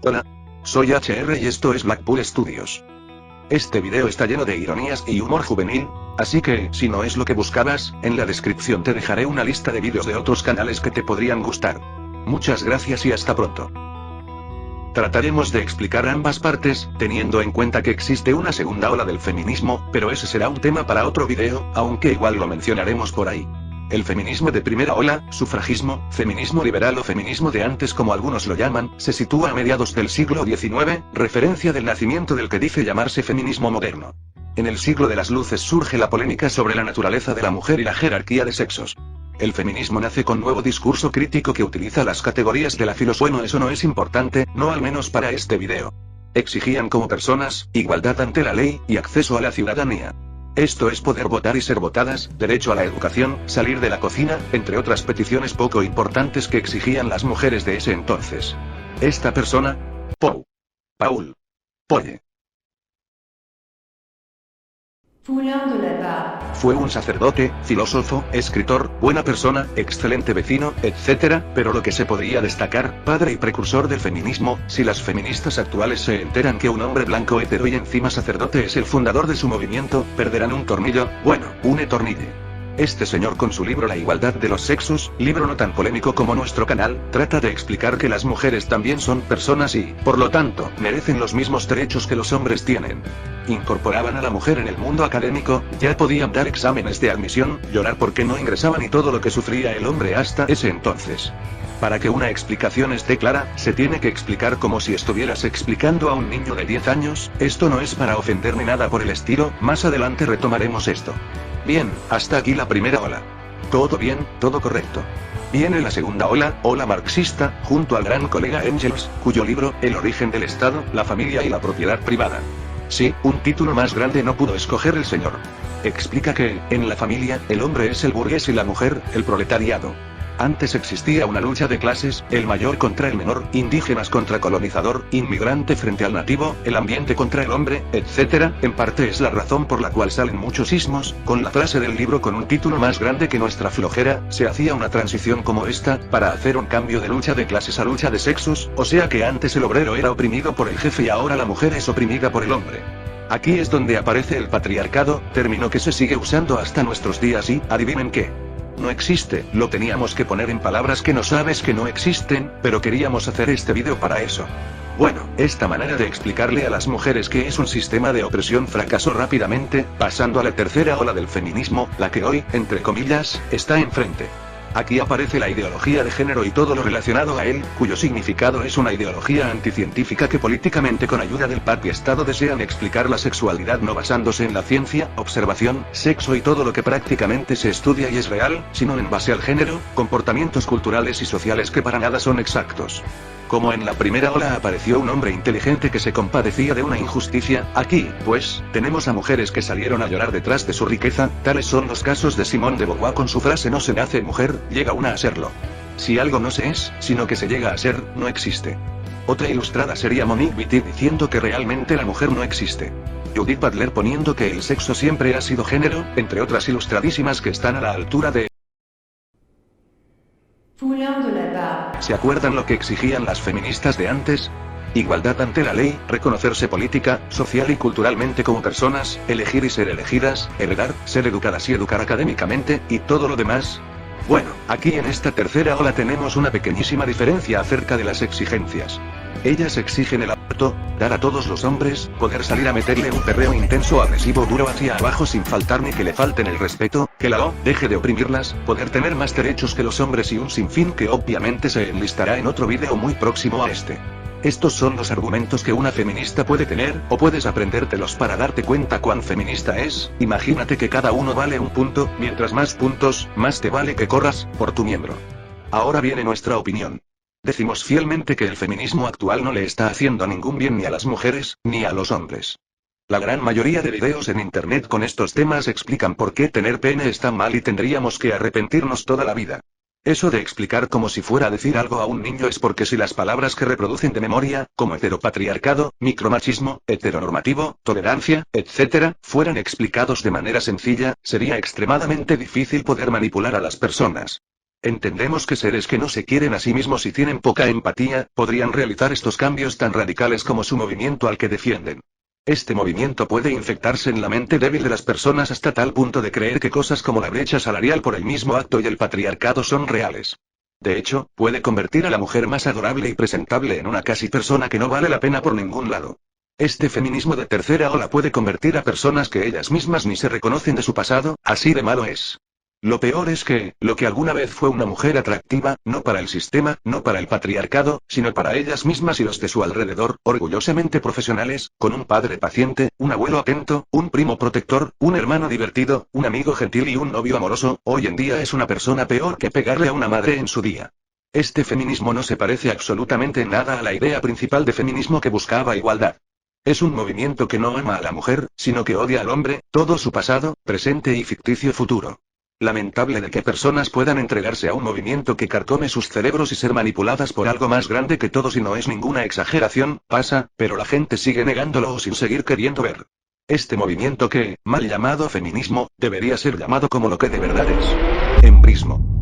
Hola. Soy HR y esto es Blackpool Studios. Este video está lleno de ironías y humor juvenil, así que, si no es lo que buscabas, en la descripción te dejaré una lista de vídeos de otros canales que te podrían gustar. Muchas gracias y hasta pronto. Trataremos de explicar ambas partes, teniendo en cuenta que existe una segunda ola del feminismo, pero ese será un tema para otro video, aunque igual lo mencionaremos por ahí. El feminismo de primera ola, sufragismo, feminismo liberal o feminismo de antes como algunos lo llaman, se sitúa a mediados del siglo XIX, referencia del nacimiento del que dice llamarse feminismo moderno. En el siglo de las luces surge la polémica sobre la naturaleza de la mujer y la jerarquía de sexos. El feminismo nace con nuevo discurso crítico que utiliza las categorías de la filosofía. Bueno, eso no es importante, no al menos para este video. Exigían como personas, igualdad ante la ley, y acceso a la ciudadanía. Esto es poder votar y ser votadas, derecho a la educación, salir de la cocina, entre otras peticiones poco importantes que exigían las mujeres de ese entonces. Esta persona, Paul Polle, fue un sacerdote, filósofo, escritor, buena persona, excelente vecino, etc., pero lo que se podría destacar, padre y precursor del feminismo. Si las feministas actuales se enteran que un hombre blanco hetero y encima sacerdote es el fundador de su movimiento, perderán un tornillo, bueno, un tornille. Este señor con su libro La igualdad de los sexos, libro no tan polémico como nuestro canal, trata de explicar que las mujeres también son personas y, por lo tanto, merecen los mismos derechos que los hombres tienen. Incorporaban a la mujer en el mundo académico, ya podían dar exámenes de admisión, llorar porque no ingresaban y todo lo que sufría el hombre hasta ese entonces. Para que una explicación esté clara, se tiene que explicar como si estuvieras explicando a un niño de 10 años, esto no es para ofender ni nada por el estilo, más adelante retomaremos esto. Bien, hasta aquí la primera ola. Todo bien, todo correcto. Viene la segunda ola, ola marxista, junto al gran colega Engels, cuyo libro, El origen del Estado, la familia y la propiedad privada. Sí, un título más grande no pudo escoger el señor. Explica que, en la familia, el hombre es el burgués y la mujer, el proletariado. Antes existía una lucha de clases, el mayor contra el menor, indígenas contra colonizador, inmigrante frente al nativo, el ambiente contra el hombre, etc. En parte es la razón por la cual salen muchos ismos. Con la frase del libro con un título más grande que nuestra flojera, se hacía una transición como esta, para hacer un cambio de lucha de clases a lucha de sexos, o sea que antes el obrero era oprimido por el jefe y ahora la mujer es oprimida por el hombre. Aquí es donde aparece el patriarcado, término que se sigue usando hasta nuestros días y, adivinen qué. No existe, lo teníamos que poner en palabras que no sabes que no existen, pero queríamos hacer este vídeo para eso. Bueno, esta manera de explicarle a las mujeres que es un sistema de opresión fracasó rápidamente, pasando a la tercera ola del feminismo, la que hoy, entre comillas, está enfrente. Aquí aparece la ideología de género y todo lo relacionado a él, cuyo significado es una ideología anticientífica que políticamente con ayuda del papi-estado desean explicar la sexualidad no basándose en la ciencia, observación, sexo y todo lo que prácticamente se estudia y es real, sino en base al género, comportamientos culturales y sociales que para nada son exactos. Como en la primera ola apareció un hombre inteligente que se compadecía de una injusticia, aquí, pues, tenemos a mujeres que salieron a llorar detrás de su riqueza, tales son los casos de Simone de Beauvoir con su frase no se nace mujer, llega una a serlo. Si algo no se es, sino que se llega a ser, no existe. Otra ilustrada sería Monique Wittig diciendo que realmente la mujer no existe. Judith Butler poniendo que el sexo siempre ha sido género, entre otras ilustradísimas que están a la altura de... ¿Se acuerdan lo que exigían las feministas de antes? Igualdad ante la ley, reconocerse política, social y culturalmente como personas, elegir y ser elegidas, heredar, ser educadas y educar académicamente, y todo lo demás. Bueno, aquí en esta tercera ola tenemos una pequeñísima diferencia acerca de las exigencias. Ellas exigen el aborto, dar a todos los hombres, poder salir a meterle un perreo intenso, agresivo, duro hacia abajo sin faltar ni que le falten el respeto, que la O deje de oprimirlas, poder tener más derechos que los hombres y un sinfín que obviamente se enlistará en otro vídeo muy próximo a este. Estos son los argumentos que una feminista puede tener, o puedes aprendértelos para darte cuenta cuán feminista es. Imagínate que cada uno vale un punto, mientras más puntos, más te vale que corras por tu miembro. Ahora viene nuestra opinión. Decimos fielmente que el feminismo actual no le está haciendo ningún bien ni a las mujeres, ni a los hombres. La gran mayoría de videos en internet con estos temas explican por qué tener pene está mal y tendríamos que arrepentirnos toda la vida. Eso de explicar como si fuera a decir algo a un niño es porque si las palabras que reproducen de memoria, como heteropatriarcado, micromachismo, heteronormativo, tolerancia, etc., fueran explicados de manera sencilla, sería extremadamente difícil poder manipular a las personas. Entendemos que seres que no se quieren a sí mismos y tienen poca empatía, podrían realizar estos cambios tan radicales como su movimiento al que defienden. Este movimiento puede infectarse en la mente débil de las personas hasta tal punto de creer que cosas como la brecha salarial por el mismo acto y el patriarcado son reales. De hecho, puede convertir a la mujer más adorable y presentable en una casi persona que no vale la pena por ningún lado. Este feminismo de tercera ola puede convertir a personas que ellas mismas ni se reconocen de su pasado, así de malo es. Lo peor es que, lo que alguna vez fue una mujer atractiva, no para el sistema, no para el patriarcado, sino para ellas mismas y los de su alrededor, orgullosamente profesionales, con un padre paciente, un abuelo atento, un primo protector, un hermano divertido, un amigo gentil y un novio amoroso, hoy en día es una persona peor que pegarle a una madre en su día. Este feminismo no se parece absolutamente en nada a la idea principal de feminismo que buscaba igualdad. Es un movimiento que no ama a la mujer, sino que odia al hombre, todo su pasado, presente y ficticio futuro. Lamentable de que personas puedan entregarse a un movimiento que carcome sus cerebros y ser manipuladas por algo más grande que todos y no es ninguna exageración, pasa, pero la gente sigue negándolo o sin seguir queriendo ver. Este movimiento que, mal llamado feminismo, debería ser llamado como lo que de verdad es. Embrismo.